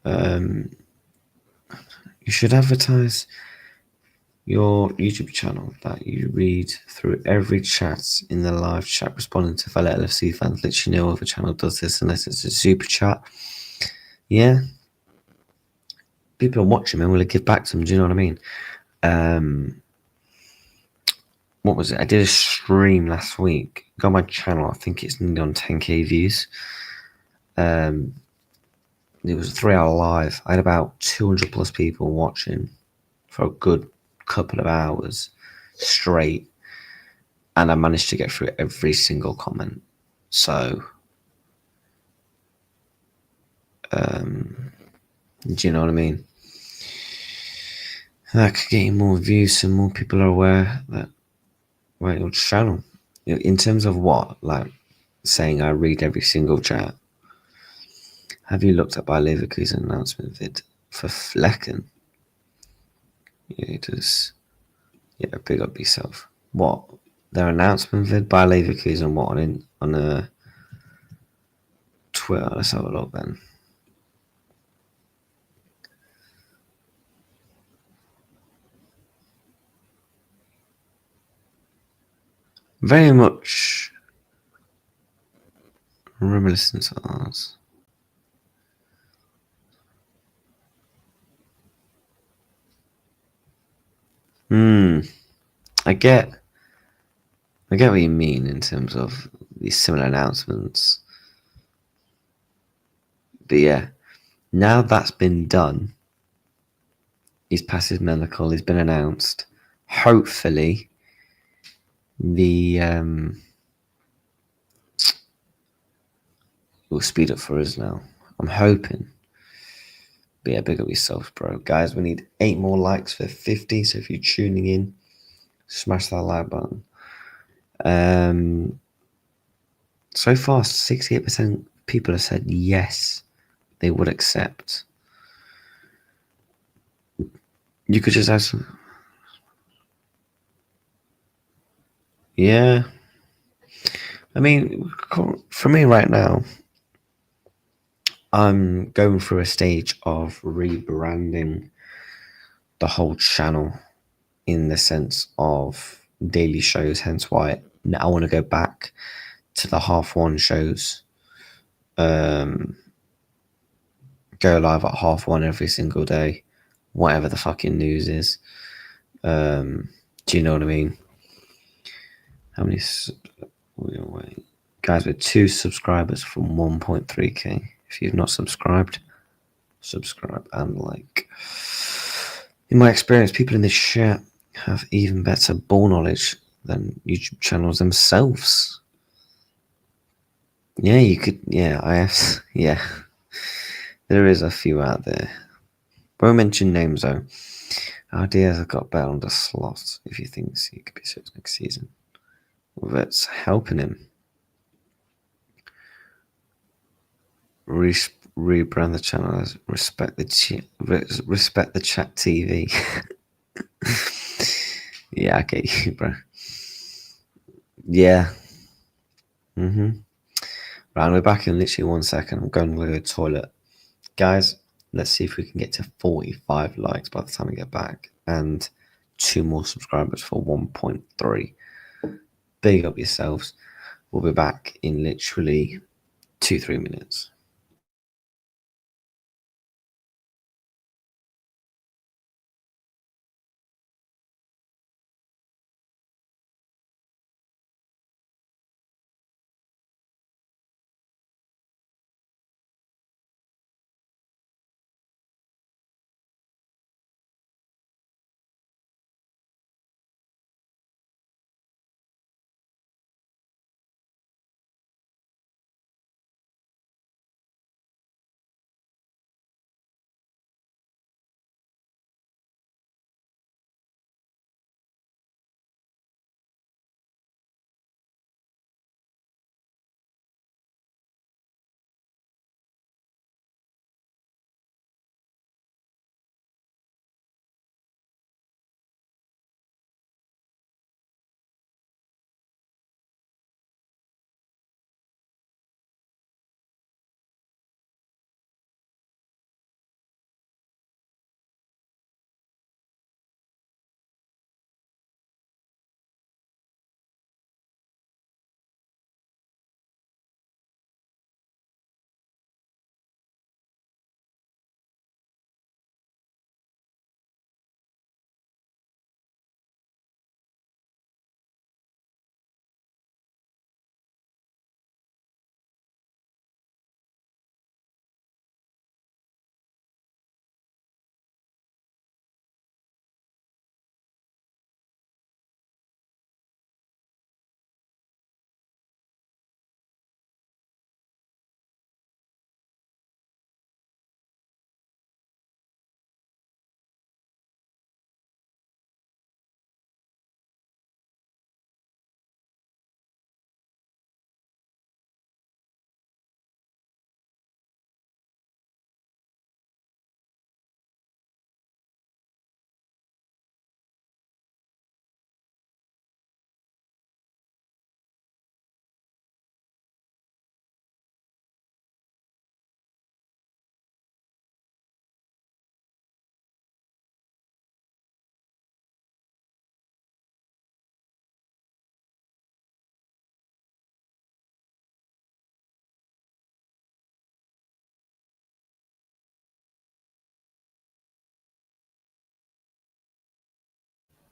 You should advertise your YouTube channel that you read through every chat in the live chat, responding to fellow LFC fans. Literally no other channel does this unless it's a super chat. Yeah. People are watching, man. Will I give back to them? Do you know what I mean? What was it? I did a stream last week. Go on my channel. I think it's nearly on 10k views. It was a 3-hour live. I had about 200 plus people watching for a good couple of hours straight, and I managed to get through every single comment. So, do you know what I mean? That could get you more views, so more people are aware that your channel. In terms of what, like saying I read every single chat. Have you looked at Bayer Leverkusen announcement vid for Flecken? Yeah, it does. Yeah, big up yourself. What? Their announcement vid by Leverkusen, what, on a Twitter? Let's have a look then. Very much reminiscent of ours. I get what you mean in terms of these similar announcements. But yeah, now that's been done, he's passed his medical, he's been announced. Hopefully, the will speed up for us now. I'm hoping. But yeah, big up yourself, bro. Guys, we need 8 more likes for 50. So if you're tuning in, smash that like button. So far, 68% people have said yes, they would accept. You could just ask. Yeah. I mean, for me right now, I'm going through a stage of rebranding the whole channel in the sense of daily shows, hence why I want to go back to the 1:30 shows. Go live at 1:30 every single day, whatever the fucking news is. Do you know what I mean? How many? Wait. Guys, we're 2 subscribers from 1.3k. If you've not subscribed, subscribe and like. In my experience, people in this chat have even better ball knowledge than YouTube channels themselves. Yeah, you could. Yeah, I have. Yeah, there is a few out there. Won't mention names though. Diaz has got better on the slot if he thinks he could be so next season. Well, that's helping him. rebrand the channel as Respect the Chat TV. Yeah, I get you, bro. Yeah. Right, we're back in literally 1 second. I'm going to go to the toilet. Guys, let's see if we can get to 45 likes by the time we get back. And 2 more subscribers for 1.3. Big up yourselves. We'll be back in literally 2-3 minutes.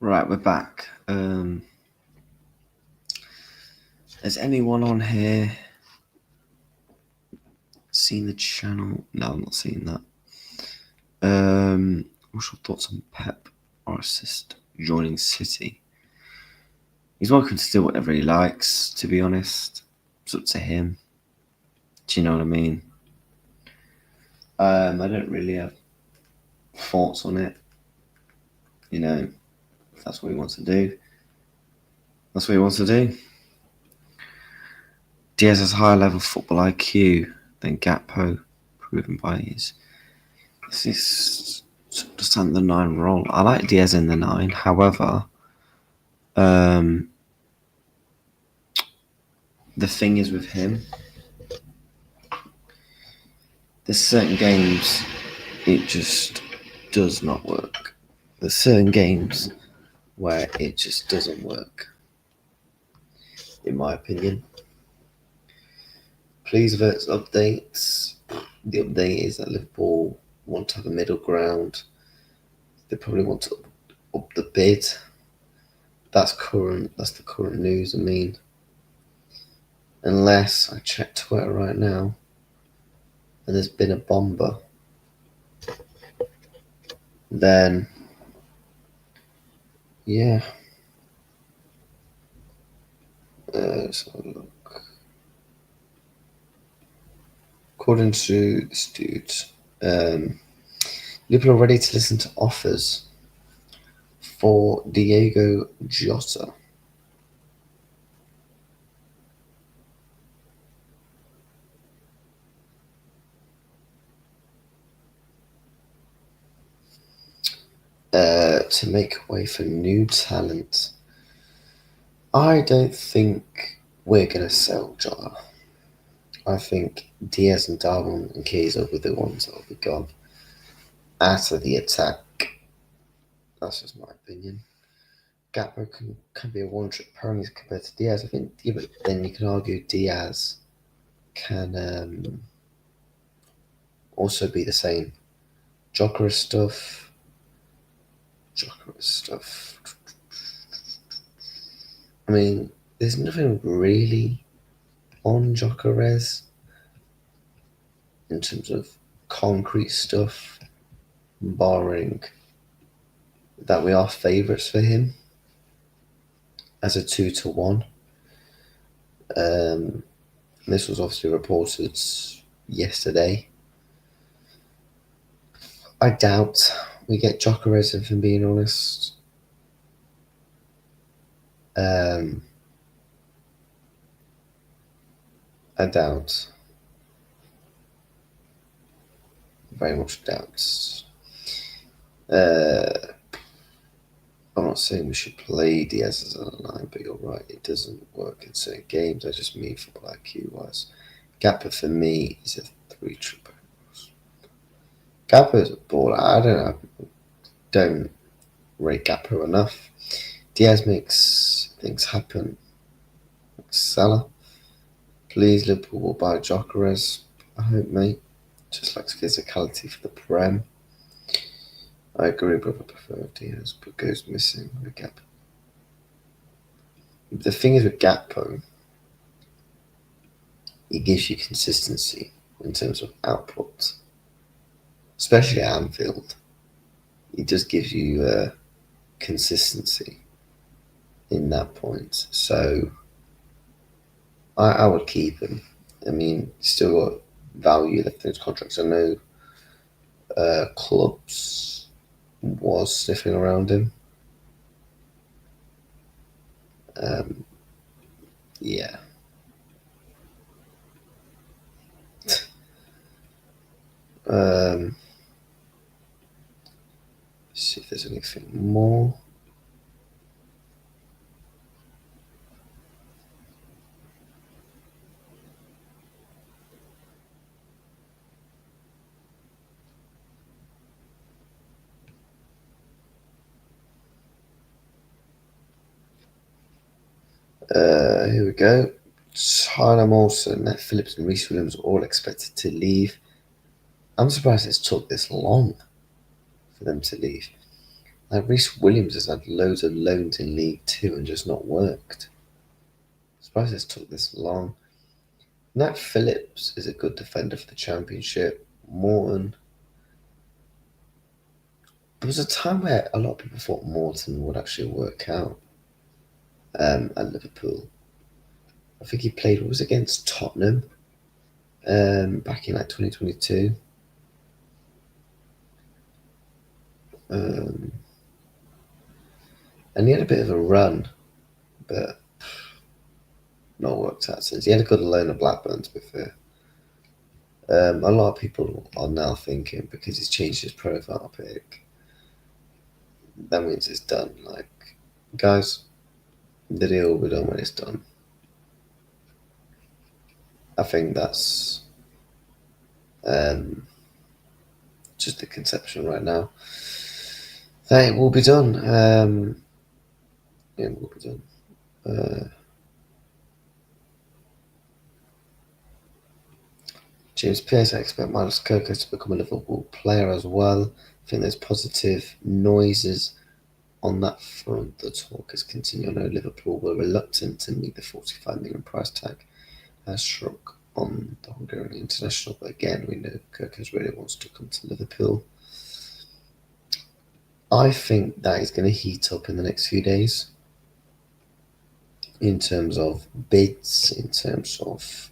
Right, we're back. Has anyone on here seen the channel? No, I'm not seeing that. What's your thoughts on Pep, our assist, joining City? He's welcome to do whatever he likes, to be honest. It's up to him. Do you know what I mean? I don't really have thoughts on it. You know, if that's what he wants to do, that's what he wants to do. Diaz has higher level football IQ than Gakpo, proven by his understand the 9 role. I like Diaz in the 9, however, the thing is with him, there's certain games it just does not work. There's certain games where it just doesn't work, in my opinion. Please Wirtz updates. The update is that Liverpool want to have a middle ground. They probably want to up the bid. That's the current news. I mean, unless I check Twitter right now and there's been a bomber, then yeah. Let's have a look. According to this dude, Liverpool are ready to listen to offers for Diego Jota. to make way for new talent. I don't think we're going to sell Jota. I think Diaz and Darwin and Kerkez will be the ones that will be gone out of the attack. That's just my opinion. Gakpo can be a one-trick pony compared to Diaz. I think, yeah, but then you can argue Diaz can also be the same. Jokeris stuff. I mean, there's nothing really on Jokeris in terms of concrete stuff, barring that we are favourites for him as a 2-1. This was obviously reported yesterday. I doubt we get Jokeris, if I'm being honest. I doubt. Very much doubt. I'm not saying we should play Diaz as a line, but you're right, it doesn't work in certain games. I just mean football IQ wise. Gakpo for me is a 3-triple. Gakpo is a baller. I don't rate Gakpo enough. Diaz makes things happen. Salah. Please, Liverpool will buy Jokeris. I hope, mate. Just likes physicality for the Prem. I agree, but I prefer Diaz, but goes missing with Gakpo. The thing is with Gakpo, he gives you consistency in terms of output, especially at Anfield. He just gives you consistency in that point. So I would keep him. I mean, still got value left in his contracts. I know clubs was sniffing around him. Yeah. See if there's anything more. Here we go. Tyler Molson, Nat Phillips, and Reece Williams all expected to leave. I'm surprised it's took this long for them to leave. Like Reece Williams has had loads of loans in League Two and just not worked. I'm surprised it's took this long. Nat Phillips is a good defender for the Championship. Morton. There was a time where a lot of people thought Morton would actually work out at Liverpool. I think he played, what was it, against Tottenham back in like 2022. And he had a bit of a run, but not worked out since. He had a good loan at Blackburn, to be fair. A lot of people are now thinking, because he's changed his profile pic, that means it's done. Like, guys, the deal will be done when it's done. I think that's just the conception right now. That it will be done. It will be done. James Pearce, I expect Miles Kerkez to become a Liverpool player as well. I think there's positive noises on that front. The talk has continued. I know Liverpool were reluctant to meet the £45 million price tag as struck on the Hungarian international, but again, we know Kerkez really wants to come to Liverpool. I think that is going to heat up in the next few days in terms of bids, in terms of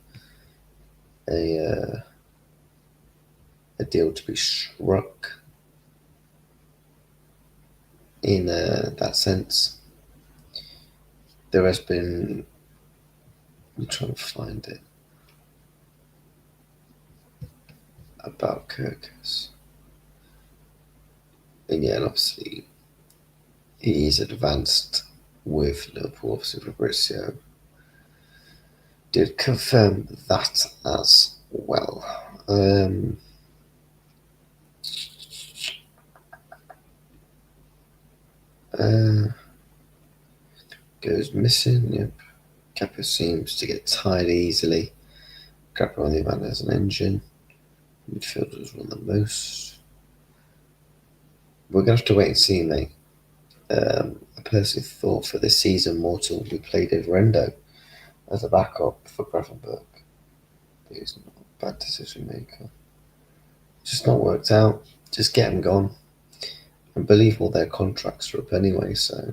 a deal to be struck in that sense. There has been, I'm trying to find it, about Kerkez. And yeah, and obviously He's advanced with Liverpool. Obviously, Fabrizio did confirm that as well. Goes missing. Yep. Kappa seems to get tired easily. Kappa on the other hand has an engine. Midfielders run the most. We're gonna have to wait and see, mate. I personally thought for this season Morton would be played over Endo as a backup for Gravenberg. But he's not a bad decision maker. Just not worked out. Just get them gone. I believe all their contracts are up anyway, so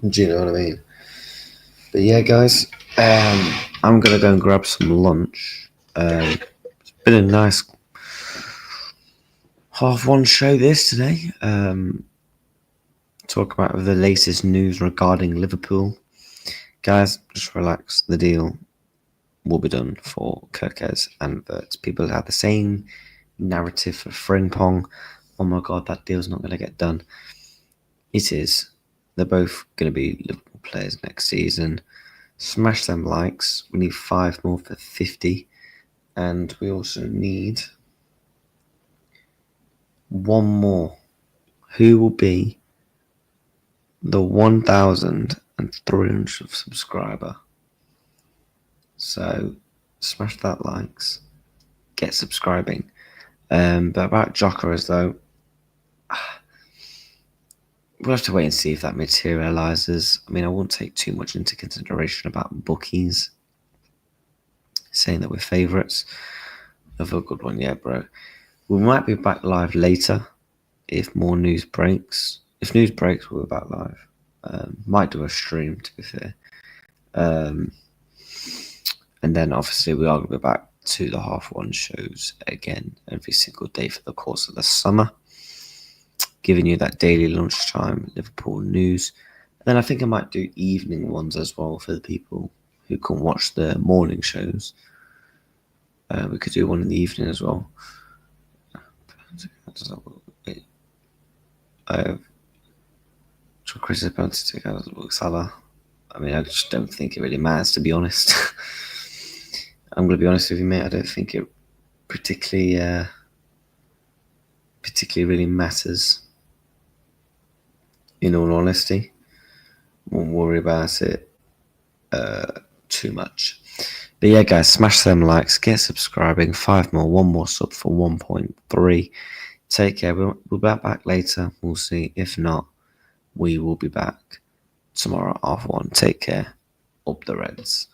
do you know what I mean? But yeah, guys, I'm gonna go and grab some lunch. It's been a nice half-one show this today. Talk about the latest news regarding Liverpool. Guys, just relax. The deal will be done for Kerkez and Wirtz. People have the same narrative for Frimpong. Oh my god, that deal's not going to get done. It is. They're both going to be Liverpool players next season. Smash them likes. We need 5 more for 50. And we also need 1 more. Who will be the 1,300th subscriber? So smash that likes. Get subscribing. But about Jokeras though, we'll have to wait and see if that materialises. I mean, I won't take too much into consideration about bookies saying that we're favourites. Another good one, yeah, bro. We might be back live later if more news breaks. If news breaks, we'll be back live. Might do a stream, to be fair. And then obviously we are going to be back to the half-one shows again every single day for the course of the summer, giving you that daily lunchtime Liverpool news. And then I think I might do evening ones as well for the people who can watch the morning shows. We could do one in the evening as well. I have Chris about to take out Salah. I mean, I just don't think it really matters, to be honest. I'm going to be honest with you, mate. I don't think it particularly really matters. In all honesty, won't worry about it too much. But yeah, guys, smash them likes, get subscribing. 5 more, 1 more sub for 1.3. Take care. We'll be back later. We'll see. If not, we will be back tomorrow at half 1. Take care. Up the Reds.